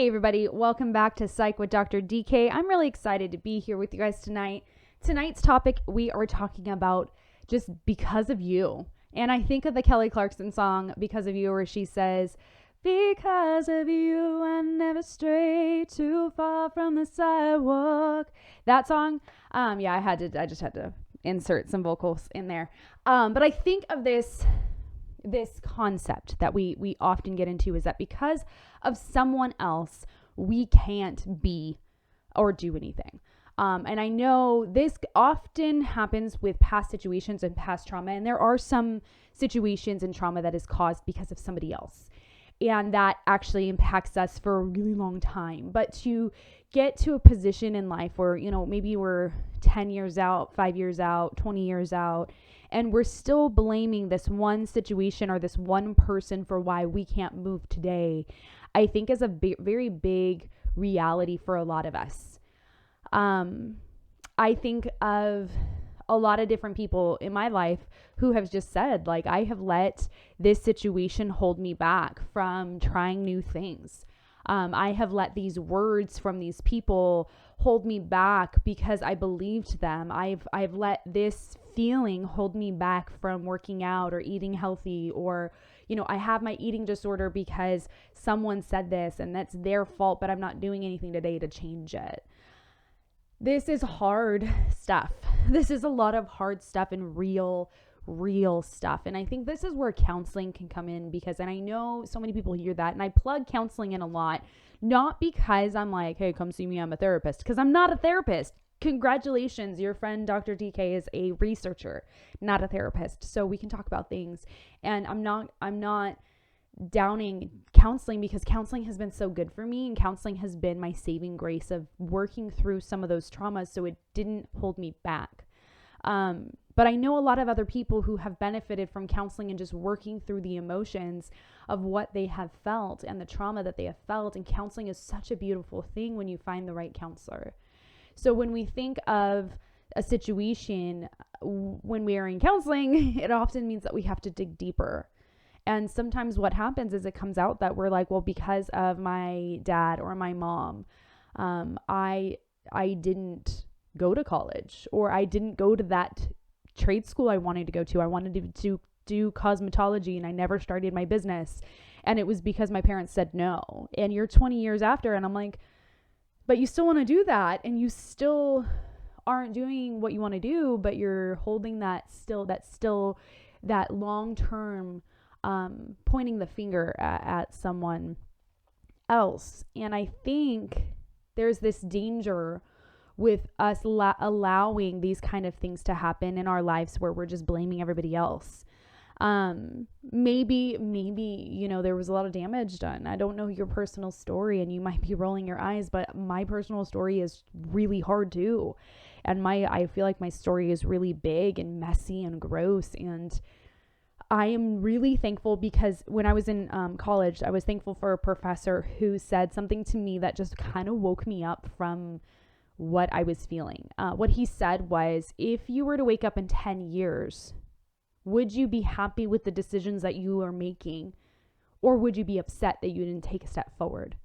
Hey everybody, welcome back to Psych with Dr. DK. I'm really excited to be here with you guys tonight. Tonight's topic, we are talking about just because of you. And I think of the Kelly Clarkson song, Because of You, where she says, because of you, I never stray too far from the sidewalk. That song, I just had to insert some vocals in there. But I think of this concept that we often get into is that because of someone else, we can't be or do anything. And I know this often happens with past situations and past trauma. And there are some situations and trauma that is caused because of somebody else. And that actually impacts us for a really long time. But to get to a position in life where, maybe we're 10 years out, 5 years out, 20 years out, and we're still blaming this one situation or this one person for why we can't move today, I think is a very big reality for a lot of us. I think of a lot of different people in my life who have just said, like, I have let this situation hold me back from trying new things. I have let these words from these people hold me back because I believed them. I've let this feeling hold me back from working out or eating healthy, or, I have my eating disorder because someone said this and that's their fault, but I'm not doing anything today to change it. This is hard stuff. This is a lot of hard stuff and real stuff. And I think this is where counseling can come in and I know so many people hear that, and I plug counseling in a lot, not because I'm like, hey, come see me, I'm a therapist, because I'm not a therapist. Congratulations, your friend Dr. DK is a researcher, not a therapist. So we can talk about things. And I'm not downing counseling, because counseling has been so good for me, and counseling has been my saving grace of working through some of those traumas so it didn't hold me back. But I know a lot of other people who have benefited from counseling and just working through the emotions of what they have felt and the trauma that they have felt. And counseling is such a beautiful thing when you find the right counselor. So when we think of a situation when we are in counseling, it often means that we have to dig deeper. And sometimes what happens is it comes out that we're like, well, because of my dad or my mom, I didn't go to college, or I didn't go to that trade school I wanted to go to. I wanted to do cosmetology and I never started my business. And it was because my parents said no. And you're 20 years after, and I'm like, but you still want to do that, and you still aren't doing what you want to do, but you're holding that long-term, pointing the finger at someone else. And I think there's this danger with us allowing these kind of things to happen in our lives where we're just blaming everybody else. Maybe, there was a lot of damage done. I don't know your personal story, and you might be rolling your eyes, but my personal story is really hard too. And I feel like my story is really big and messy and gross. And I am really thankful because when I was in college, I was thankful for a professor who said something to me that just kind of woke me up from what I was feeling. What he said was, if you were to wake up in 10 years, would you be happy with the decisions that you are making, or would you be upset that you didn't take a step forward?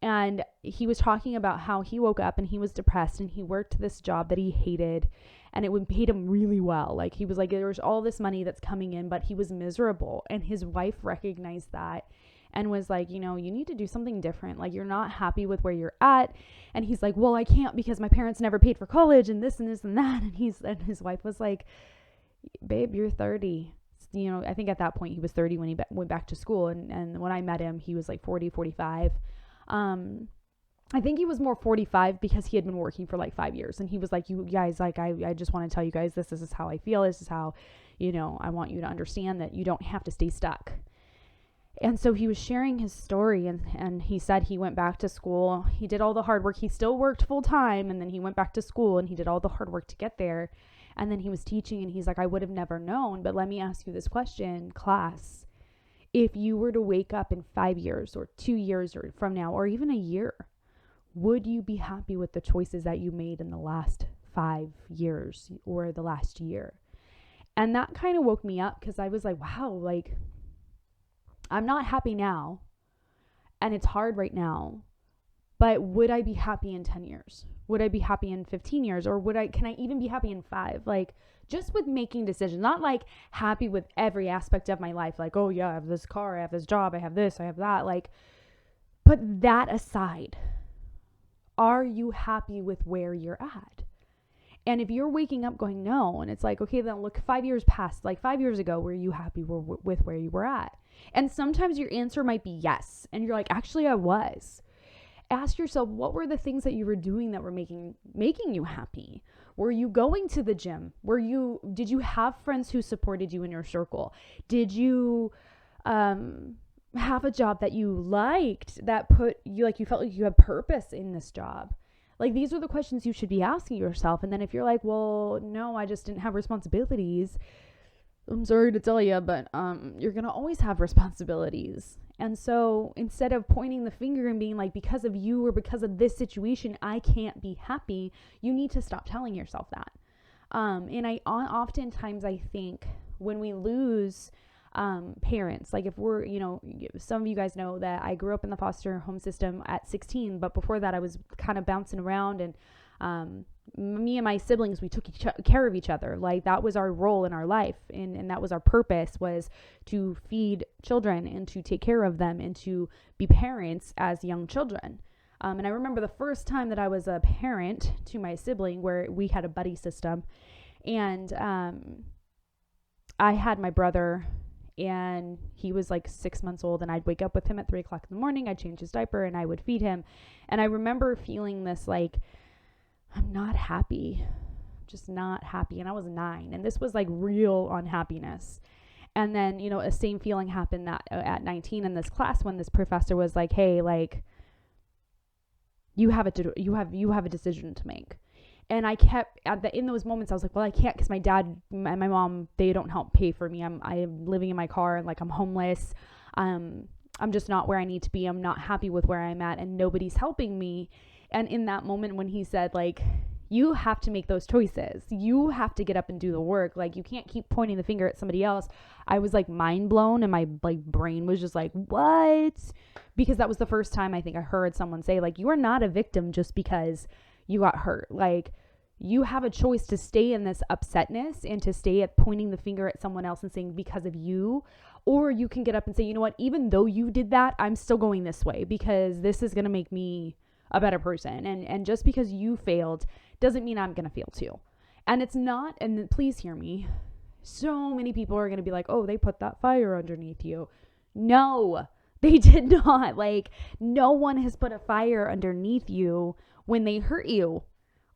And he was talking about how he woke up and he was depressed, and he worked this job that he hated, and it would pay him really well. Like, he was like, there was all this money that's coming in, but he was miserable. And his wife recognized that and was like, you need to do something different. Like, you're not happy with where you're at. And he's like, well, I can't because my parents never paid for college and this and this and that. And his wife was like, babe, you're 30. I think at that point he was 30 when he went back to school. And when I met him, he was like 40, 45. I think he was more 45 because he had been working for like 5 years. And he was like, you guys, like, I just want to tell you guys, this is how I feel. This is how, I want you to understand that you don't have to stay stuck. And so he was sharing his story, and he said he went back to school. He did all the hard work. He still worked full time, and then he went back to school and he did all the hard work to get there. And then he was teaching, and he's like, I would have never known. But let me ask you this question, class. If you were to wake up in 5 years or 2 years or from now, or even a year, would you be happy with the choices that you made in the last 5 years or the last year? And that kind of woke me up, because I was like, wow, like, I'm not happy now. and it's hard right now, but would I be happy in 10 years? Would I be happy in 15 years? Or can I even be happy in 5? Like, just with making decisions, not like happy with every aspect of my life. Like, oh yeah, I have this car, I have this job, I have this, I have that. Like, put that aside. Are you happy with where you're at? And if you're waking up going, no, and it's like, okay, then look 5 years past, like 5 years ago, were you happy with where you were at? And sometimes your answer might be yes. And you're like, actually, I was. Ask yourself, what were the things that you were doing that were making you happy? Were you going to the gym? Did you have friends who supported you in your circle? Did you have a job that you liked, that you felt like you had purpose in this job? Like, these are the questions you should be asking yourself. And then if you're like, well, no, I just didn't have responsibilities, I'm sorry to tell you, but you're going to always have responsibilities. And so instead of pointing the finger and being like, because of you or because of this situation, I can't be happy, you need to stop telling yourself that. And oftentimes I think when we lose parents, like if we're, some of you guys know that I grew up in the foster home system at 16, but before that I was kind of bouncing around, and me and my siblings, we took care of each other. Like, that was our role in our life, and that was our purpose, was to feed children and to take care of them and to be parents as young children. And I remember the first time that I was a parent to my sibling, where we had a buddy system, and I had my brother, and he was like 6 months old, and I'd wake up with him at 3 o'clock in the morning. I'd change his diaper and I would feed him. And I remember feeling this, like, I'm not happy, just not happy. And I was 9, and this was like real unhappiness. And then, a same feeling happened that at 19 in this class, when this professor was like, hey, like, you have a decision to make. And I kept in those moments, I was like, well, I can't, because my dad and my mom, they don't help pay for me. I'm living in my car, and like, I'm homeless. I'm just not where I need to be. I'm not happy with where I'm at, and nobody's helping me. And in that moment when he said, like, you have to make those choices, you have to get up and do the work. Like, you can't keep pointing the finger at somebody else. I was like mind blown, and my brain was just like, what? Because that was the first time I think I heard someone say, like, you are not a victim just because you got hurt. Like, you have a choice to stay in this upsetness and to stay at pointing the finger at someone else and saying because of you, or you can get up and say, you know what, even though you did that, I'm still going this way because this is going to make me a better person. And just because you failed doesn't mean I'm going to fail too. And it's not, and please hear me, so many people are going to be like, oh, they put that fire underneath you. No, they did not. Like, no one has put a fire underneath you when they hurt you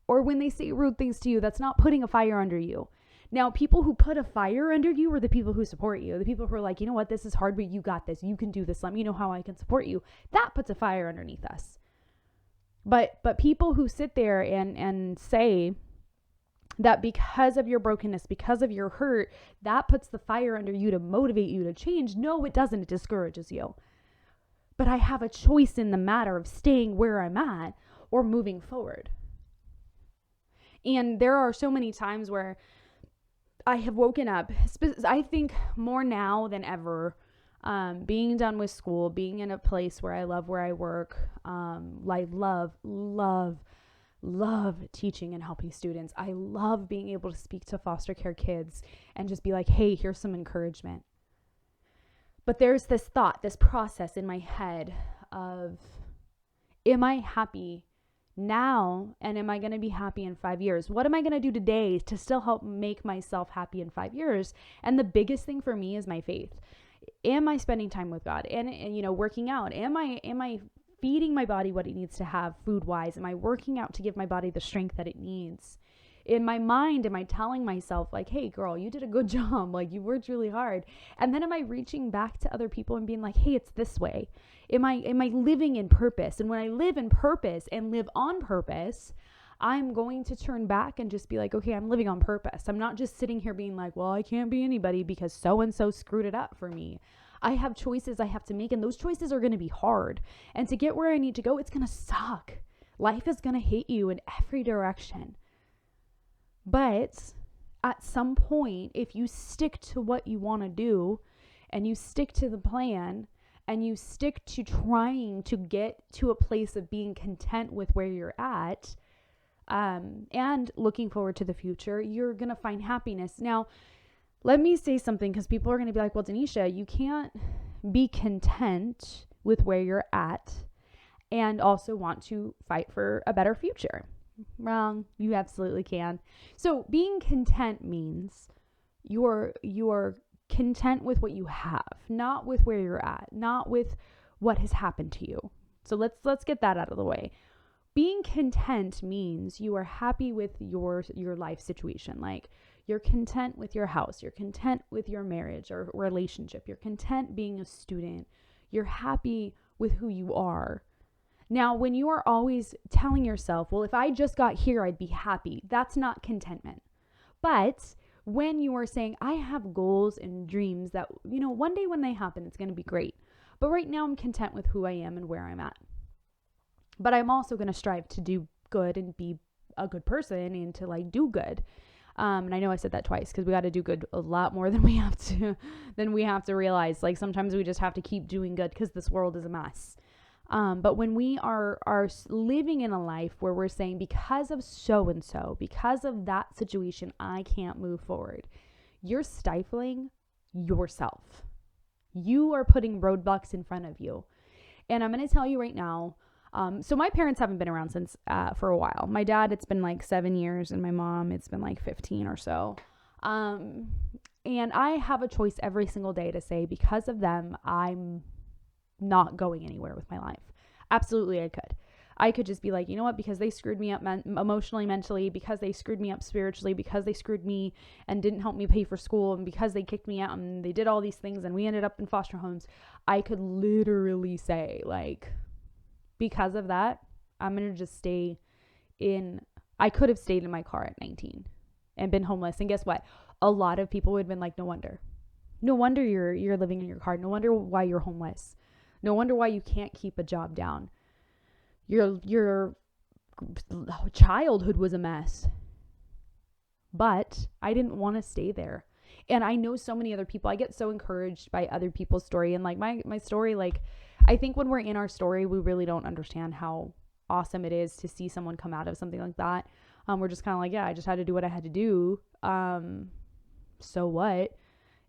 or when they say rude things to you. That's not putting a fire under you. Now, people who put a fire under you are the people who support you. The people who are like, you know what, this is hard, but you got this. You can do this. Let me know how I can support you. That puts a fire underneath us. But people who sit there and say that because of your brokenness, because of your hurt, that puts the fire under you to motivate you to change. No, it doesn't. It discourages you. But I have a choice in the matter of staying where I'm at or moving forward. And there are so many times where I have woken up, I think more now than ever, being done with school, being in a place where I love where I work, like love teaching and helping students. I love being able to speak to foster care kids and just be like, hey, here's some encouragement. But there's this thought, this process in my head of, am I happy now, and am I going to be happy in 5 years? What am I going to do today to still help make myself happy in 5 years? And the biggest thing for me is my faith. Am I spending time with God and working out? Am I feeding my body what it needs to have food wise? Am I working out to give my body the strength that it needs? In my mind, am I telling myself like, hey girl, you did a good job. Like, you worked really hard. And then am I reaching back to other people and being like, hey, it's this way. Am I living in purpose? And when I live in purpose and live on purpose, I'm going to turn back and just be like, okay, I'm living on purpose. I'm not just sitting here being like, well, I can't be anybody because so-and-so screwed it up for me. I have choices I have to make, and those choices are going to be hard. And to get where I need to go, it's going to suck. Life is going to hit you in every direction. But at some point, if you stick to what you want to do and you stick to the plan and you stick to trying to get to a place of being content with where you're at, and looking forward to the future, you're going to find happiness. Now, let me say something, because people are going to be like, well, Denisha, you can't be content with where you're at and also want to fight for a better future. Wrong. You absolutely can. So being content means you're content with what you have, not with where you're at, not with what has happened to you. So let's get that out of the way. Being content means you are happy with your life situation. Like, you're content with your house, you're content with your marriage or relationship, you're content being a student, you're happy with who you are. Now, when you are always telling yourself, well, if I just got here, I'd be happy, that's not contentment. But when you are saying, I have goals and dreams that, one day when they happen, it's going to be great. But right now I'm content with who I am and where I'm at. But I'm also going to strive to do good and be a good person and to do good. And I know I said that twice, because we got to do good a lot more than we have to realize. Like, sometimes we just have to keep doing good because this world is a mess. But when we are living in a life where we're saying, because of so-and-so, because of that situation, I can't move forward, you're stifling yourself. You are putting roadblocks in front of you. And I'm going to tell you right now, so my parents haven't been around since for a while. My dad, it's been 7 years, and my mom, it's been 15 or so. And I have a choice every single day to say, because of them, I'm not going anywhere with my life. Absolutely, I could just be like, you know what, because they screwed me up emotionally, mentally, because they screwed me up spiritually, because they screwed me and didn't help me pay for school, and because they kicked me out and they did all these things and we ended up in foster homes, I could literally say, because of that, I'm going to just I could have stayed in my car at 19 and been homeless. And guess what? A lot of people would have been like, no wonder you're living in your car. No wonder why you're homeless. No wonder why you can't keep a job down. Your childhood was a mess. But I didn't want to stay there. And I know so many other people. I get so encouraged by other people's story. And my story, I think when we're in our story, we really don't understand how awesome it is to see someone come out of something like that. We're just kind of like, yeah, I just had to do what I had to do. So what?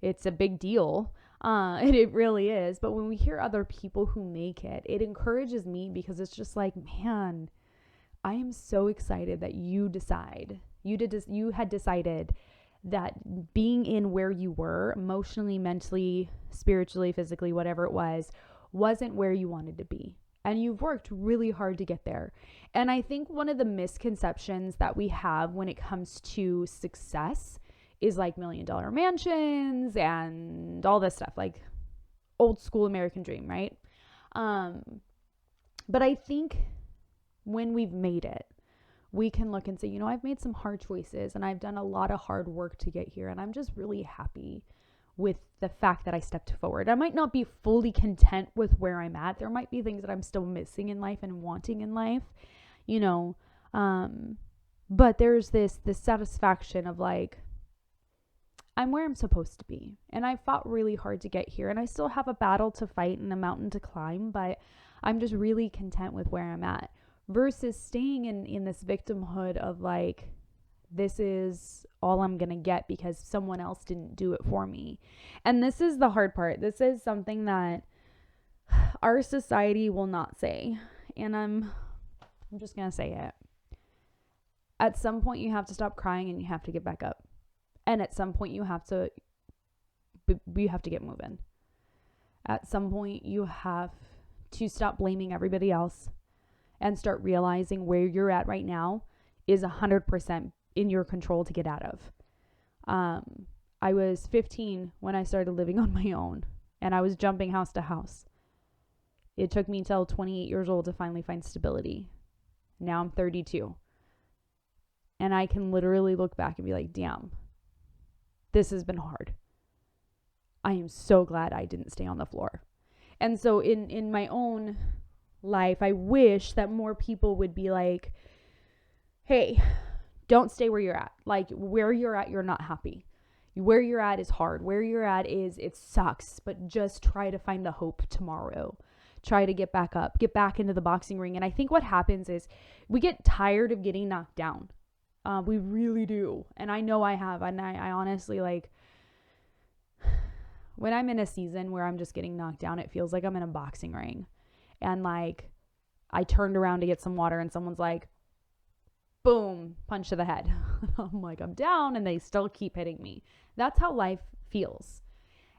It's a big deal. And it really is. But when we hear other people who make it, it encourages me, because it's just like, man, I am so excited that you had decided that being in where you were emotionally, mentally, spiritually, physically, whatever it was, wasn't where you wanted to be. And you've worked really hard to get there. And I think one of the misconceptions that we have when it comes to success is $1 million mansions and all this stuff, old school American dream, right? But I think when we've made it, we can look and say, I've made some hard choices and I've done a lot of hard work to get here. And I'm just really happy with the fact that I stepped forward. I might not be fully content with where I'm at. There might be things that I'm still missing in life and wanting in life, but there's this satisfaction of I'm where I'm supposed to be. And I fought really hard to get here, and I still have a battle to fight and a mountain to climb, but I'm just really content with where I'm at, versus staying in this victimhood of this is all I'm going to get because someone else didn't do it for me. And this is the hard part. This is something that our society will not say. And I'm just going to say it. At some point you have to stop crying and you have to get back up. And at some point you have to get moving. At some point you have to stop blaming everybody else and start realizing where you're at right now is 100% in your control to get out of. I was 15 when I started living on my own, and I was jumping house to house. It took me till 28 years old to finally find stability. Now I'm 32. And I can literally look back and be like, damn, this has been hard. I am so glad I didn't stay on the floor. And so in my own life, I wish that more people would be like, hey, don't stay where you're at. Where you're at, you're not happy. Where you're at is hard. Where you're at is, it sucks, but just try to find the hope tomorrow. Try to get back up, get back into the boxing ring. And I think what happens is we get tired of getting knocked down. We really do. And I know I have. And I honestly, like, when I'm in a season where I'm just getting knocked down, it feels like I'm in a boxing ring. And like, I turned around to get some water and someone's like, boom, punch to the head. I'm like, I'm down, and they still keep hitting me. That's how life feels.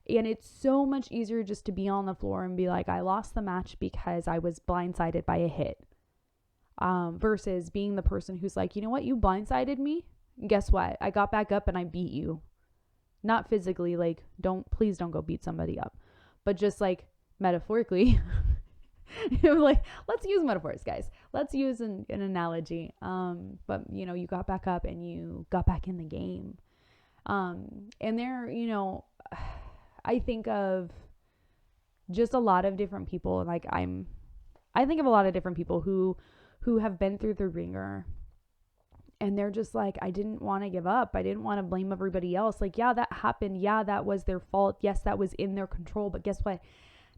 And it's so much easier just to be on the floor and be like, I lost the match because I was blindsided by a hit. Versus being the person who's like, you know what? You blindsided me. Guess what? I got back up and I beat you. Not physically, like, please don't go beat somebody up. But just like metaphorically, like, let's use metaphors, guys. Let's use an analogy. But you know, you got back up and you got back in the game. And there, you know, I think of just a lot of different people. Like, I think of a lot of different people who have been through the ringer, and they're just like, I didn't want to give up. I didn't want to blame everybody else. Like, yeah, that happened. Yeah, that was their fault. Yes, that was in their control. But guess what?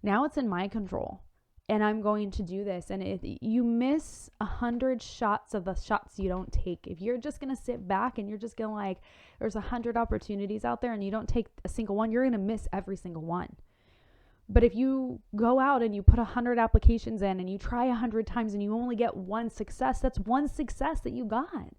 Now it's in my control. And I'm going to do this. And if you miss 100 shots of the shots you don't take, if you're just going to sit back and you're just going to, like, there's 100 opportunities out there and you don't take a single one, you're going to miss every single one. But if you go out and you put 100 applications in and you try 100 times and you only get one success, that's one success that you got.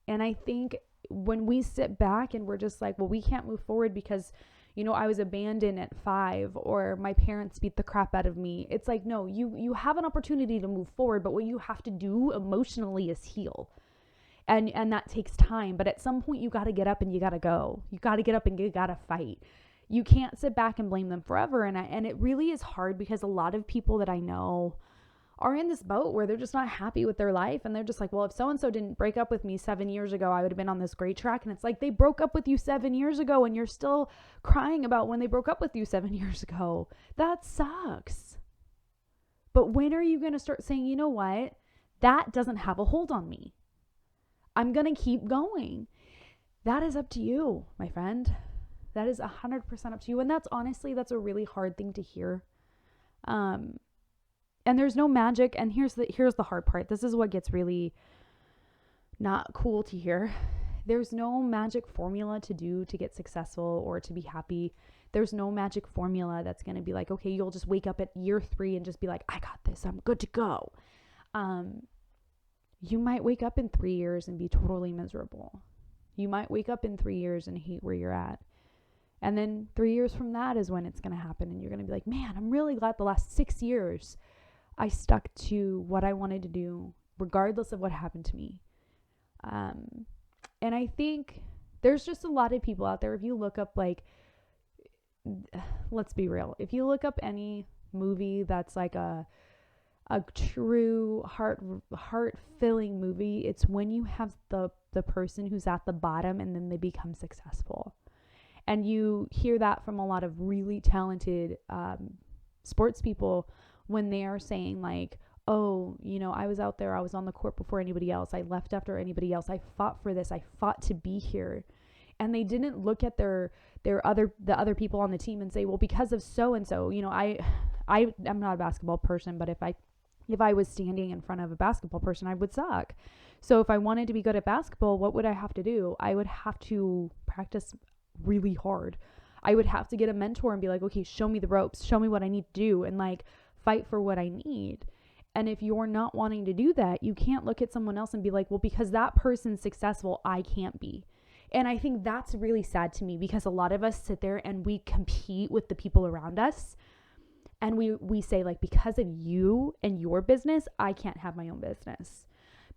And I think when we sit back and we're just like, well, we can't move forward because, you know, I was abandoned at 5, or my parents beat the crap out of me. It's like, no, you have an opportunity to move forward, but what you have to do emotionally is heal. And that takes time. But at some point you got to get up and you got to go. You got to get up and you got to fight. You can't sit back and blame them forever. And it really is hard because a lot of people that I know are in this boat where they're just not happy with their life. And they're just like, well, if so-and-so didn't break up with me 7 years ago, I would have been on this great track. And it's like, they broke up with you 7 years ago and you're still crying about when they broke up with you 7 years ago. That sucks. But when are you going to start saying, you know what? That doesn't have a hold on me. I'm going to keep going. That is up to you, my friend. That is 100% up to you. And that's honestly, that's a really hard thing to hear. And there's no magic. And here's the hard part. This is what gets really not cool to hear. There's no magic formula to do to get successful or to be happy. There's no magic formula that's going to be like, okay, you'll just wake up at year 3 and just be like, I got this. I'm good to go. You might wake up in 3 years and be totally miserable. You might wake up in 3 years and hate where you're at. And then 3 years from that is when it's going to happen. And you're going to be like, man, I'm really glad the last 6 years I stuck to what I wanted to do, regardless of what happened to me. And I think there's just a lot of people out there. If you look up, like, let's be real. If you look up any movie that's like a true heart-filling movie, it's when you have the person who's at the bottom and then they become successful. And you hear that from a lot of really talented sports people when they are saying like, oh, you know, I was out there, I was on the court before anybody else. I left after anybody else. I fought for this. I fought to be here. And they didn't look at the other people on the team and say, well, because of so-and-so, you know, I'm not a basketball person, but if I was standing in front of a basketball person, I would suck. So if I wanted to be good at basketball, what would I have to do? I would have to practice really hard. I would have to get a mentor and be like, okay, show me the ropes, show me what I need to do, and like fight for what I need. And if you're not wanting to do that, you can't look at someone else and be like, well, because that person's successful, I can't be. And I think that's really sad to me, because a lot of us sit there and we compete with the people around us. And we say like, because of you and your business, I can't have my own business.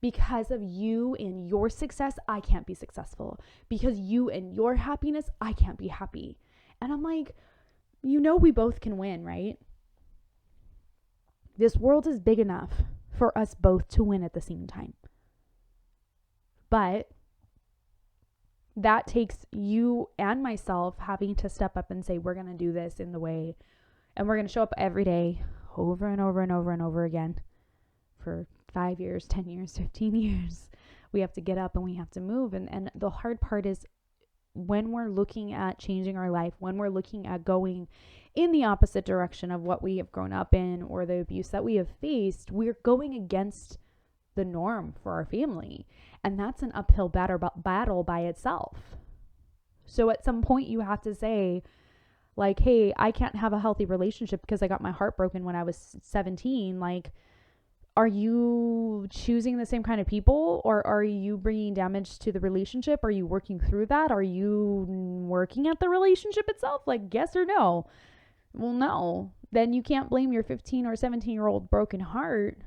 Because of you and your success, I can't be successful. Because you and your happiness, I can't be happy. And I'm like, you know, we both can win, right? This world is big enough for us both to win at the same time. But that takes you and myself having to step up and say, we're going to do this in the way, and we're going to show up every day over and over and over and over again for 5 years, 10 years, 15 years. We have to get up and we have to move. And the hard part is when we're looking at changing our life, when we're looking at going in the opposite direction of what we have grown up in or the abuse that we have faced, we're going against the norm for our family. And that's an uphill battle by itself. So at some point you have to say, like, hey, I can't have a healthy relationship because I got my heart broken when I was 17. Like, are you choosing the same kind of people, or are you bringing damage to the relationship? Are you working through that? Are you working at the relationship itself? Like, yes or no? Well, no. Then you can't blame your 15 or 17-year-old broken heart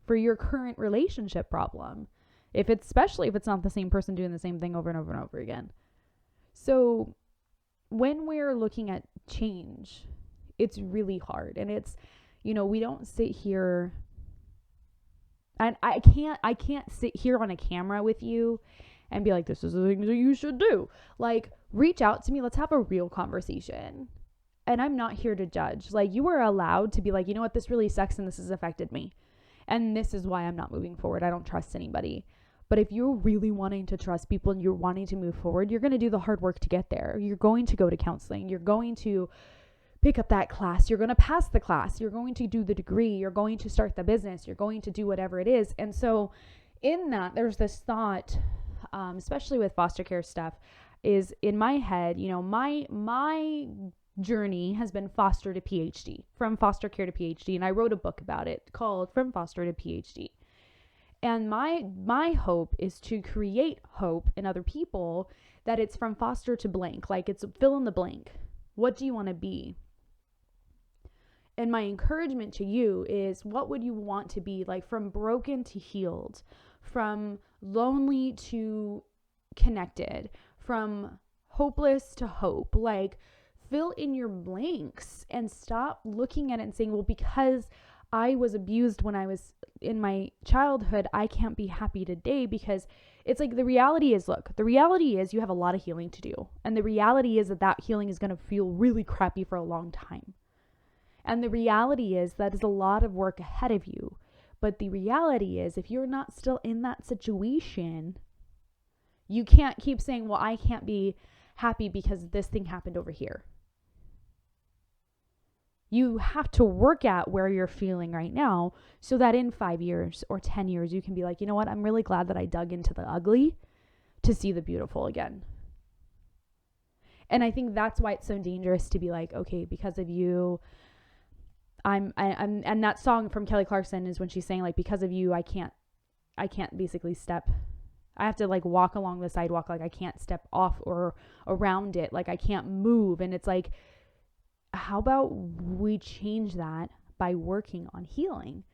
for your current relationship problem. Especially if it's not the same person doing the same thing over and over and over again. So when we're looking at change, it's really hard. And it's, we don't sit here, and I can't sit here on a camera with you and be like, this is the things that you should do. Like, reach out to me. Let's have a real conversation. And I'm not here to judge. Like, you are allowed to be like, you know what, this really sucks and this has affected me. And this is why I'm not moving forward. I don't trust anybody. But if you're really wanting to trust people and you're wanting to move forward, you're going to do the hard work to get there. You're going to go to counseling. You're going to pick up that class. You're going to pass the class. You're going to do the degree. You're going to start the business. You're going to do whatever it is. And so in that, there's this thought, especially with foster care stuff, is in my head, my journey has been foster to PhD, from foster care to PhD. And I wrote a book about it called From Foster to PhD. And my hope is to create hope in other people that it's from foster to blank. Like, it's fill in the blank. What do you want to be? And my encouragement to you is, what would you want to be? Like, from broken to healed, from lonely to connected, from hopeless to hope. Like, fill in your blanks and stop looking at it and saying, well, because I was abused when I was in my childhood, I can't be happy today. Because it's like, the reality is you have a lot of healing to do. And the reality is that healing is going to feel really crappy for a long time. And the reality is that is a lot of work ahead of you. But the reality is, if you're not still in that situation, you can't keep saying, well, I can't be happy because this thing happened over here. You have to work at where you're feeling right now so that in 5 years or 10 years, you can be like, you know what? I'm really glad that I dug into the ugly to see the beautiful again. And I think that's why it's so dangerous to be like, okay, because of you, I'm and that song from Kelly Clarkson is when she's saying, like, because of you, I can't basically step. I have to, like, walk along the sidewalk. Like, I can't step off or around it. Like, I can't move. And it's like, how about we change that by working on healing,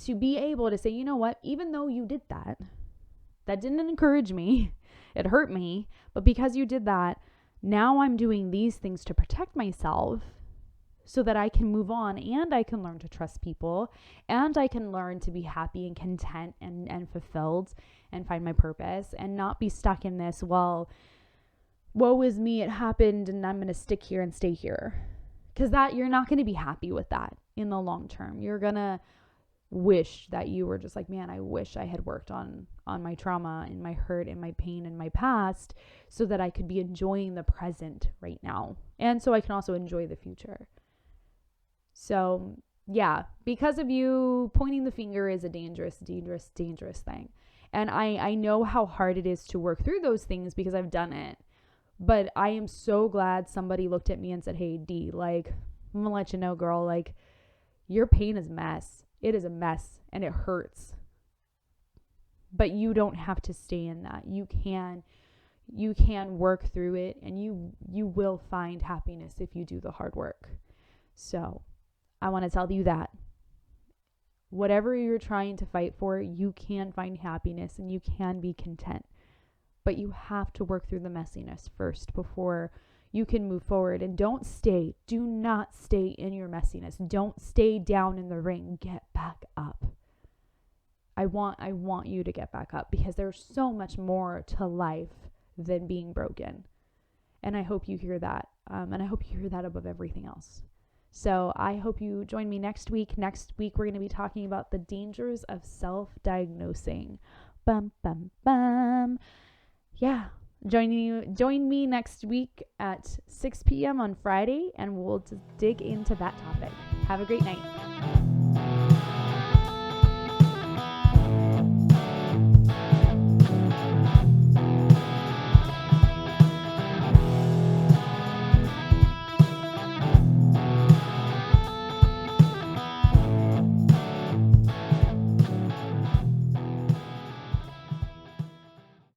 to be able to say, you know what, even though you did that didn't encourage me, it hurt me, but because you did that, now I'm doing these things to protect myself so that I can move on, and I can learn to trust people, and I can learn to be happy and content and fulfilled and find my purpose, and not be stuck in this, well, woe is me, it happened and I'm going to stick here and stay here. Because that, you're not going to be happy with that in the long term. You're going to wish that you were just like, man, I wish I had worked on my trauma and my hurt and my pain and my past so that I could be enjoying the present right now. And so I can also enjoy the future. So yeah, because of you, pointing the finger is a dangerous, dangerous, dangerous thing. And I know how hard it is to work through those things because I've done it. But I am so glad somebody looked at me and said, hey, D, like, I'm going to let you know, girl, like, your pain is a mess. It is a mess and it hurts. But you don't have to stay in that. You can work through it, and you will find happiness if you do the hard work. So I want to tell you that whatever you're trying to fight for, you can find happiness and you can be content. But you have to work through the messiness first before you can move forward. And do not stay in your messiness. Don't stay down in the ring. Get back up. I want you to get back up, because there's so much more to life than being broken. And I hope you hear that. And I hope you hear that above everything else. So I hope you join me next week. Next week, we're going to be talking about the dangers of self-diagnosing. Bum, bum, bum. Yeah, Join me next week at 6 p.m. on Friday, and we'll dig into that topic. Have a great night.